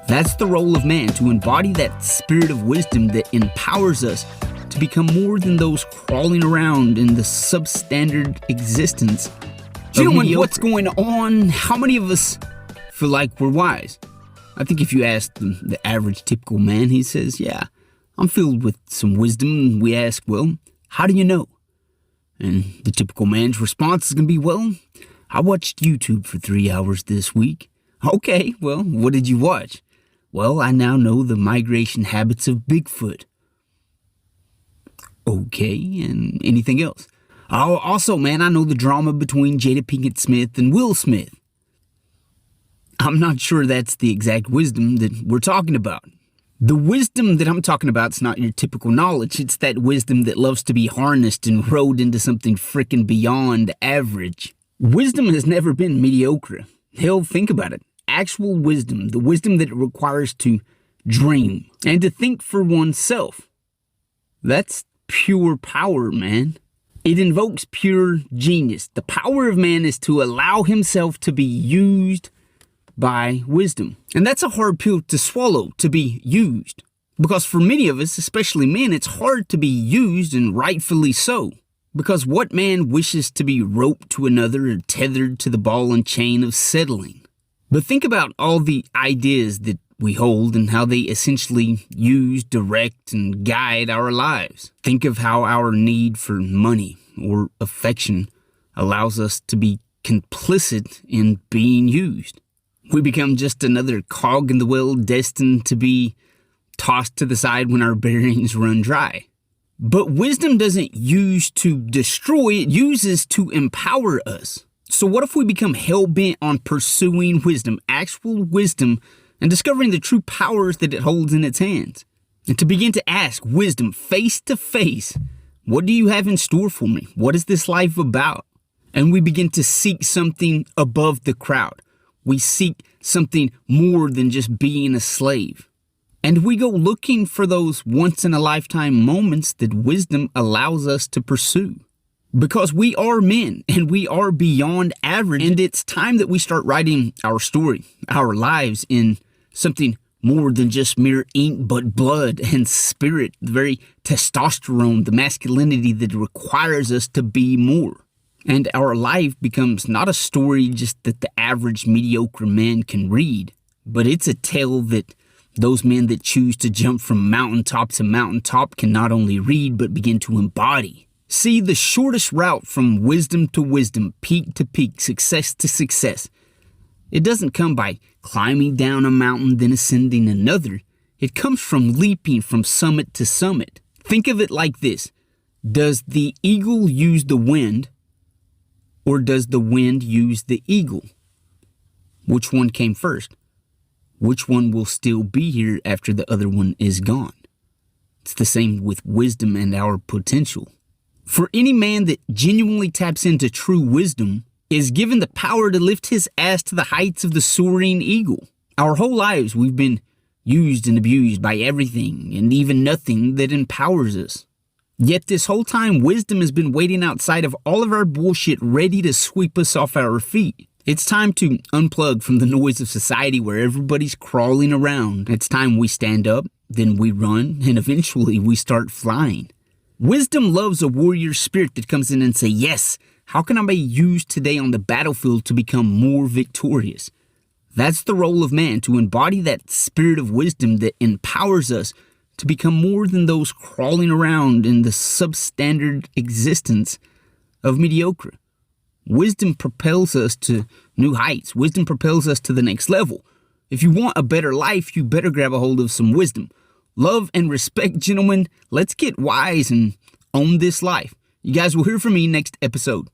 That's the role of man, to embody that spirit of wisdom that empowers us to become more than those crawling around in the substandard existence. Gentlemen, what's going on? How many of us feel like we're wise? I think if you ask the average typical man, he says, yeah, I'm filled with some wisdom. We ask, well, how do you know? And the typical man's response is going to be, well, I watched YouTube for 3 hours this week. Okay, well, what did you watch? Well, I now know the migration habits of Bigfoot. Okay, and anything else? Oh, also, man, I know the drama between Jada Pinkett Smith and Will Smith. I'm not sure that's the exact wisdom that we're talking about. The wisdom that I'm talking about is not your typical knowledge. It's that wisdom that loves to be harnessed and rode into something frickin' beyond average. Wisdom has never been mediocre. Hell, think about it. Actual wisdom, the wisdom that it requires to dream and to think for oneself. That's pure power, man. It invokes pure genius. The power of man is to allow himself to be used by wisdom. And that's a hard pill to swallow, to be used. Because for many of us, especially men, it's hard to be used, and rightfully so. Because what man wishes to be roped to another or tethered to the ball and chain of settling? But think about all the ideas that we hold and how they essentially use, direct, and guide our lives. Think of how our need for money or affection allows us to be complicit in being used. We become just another cog in the wheel, destined to be tossed to the side when our bearings run dry. But wisdom doesn't use to destroy, it uses to empower us. So what if we become hell-bent on pursuing wisdom, actual wisdom, and discovering the true powers that it holds in its hands? And to begin to ask wisdom face to face, what do you have in store for me? What is this life about? And we begin to seek something above the crowd. We seek something more than just being a slave. And we go looking for those once-in-a-lifetime moments that wisdom allows us to pursue. Because we are men, and we are beyond average, and it's time that we start writing our story, our lives, in something more than just mere ink, but blood and spirit, the very testosterone, the masculinity that requires us to be more. And our life becomes not a story just that the average mediocre man can read, but it's a tale that those men that choose to jump from mountaintop to mountaintop can not only read, but begin to embody. See, the shortest route from wisdom to wisdom, peak to peak, success to success, it doesn't come by climbing down a mountain then ascending another. It comes from leaping from summit to summit. Think of it like this. Does the eagle use the wind, or does the wind use the eagle? Which one came first? Which one will still be here after the other one is gone? It's the same with wisdom and our potential. For any man that genuinely taps into true wisdom is given the power to lift his ass to the heights of the soaring eagle. Our whole lives we've been used and abused by everything and even nothing that empowers us. Yet this whole time wisdom has been waiting outside of all of our bullshit, ready to sweep us off our feet. It's time to unplug from the noise of society where everybody's crawling around. It's time we stand up, then we run, and eventually we start flying. Wisdom loves a warrior spirit that comes in and says, yes, how can I be used today on the battlefield to become more victorious? That's the role of man, to embody that spirit of wisdom that empowers us to become more than those crawling around in the substandard existence of mediocre. Wisdom propels us to new heights. Wisdom propels us to the next level. If you want a better life, you better grab a hold of some wisdom. Love and respect, gentlemen. Let's get wise and own this life. You guys will hear from me next episode.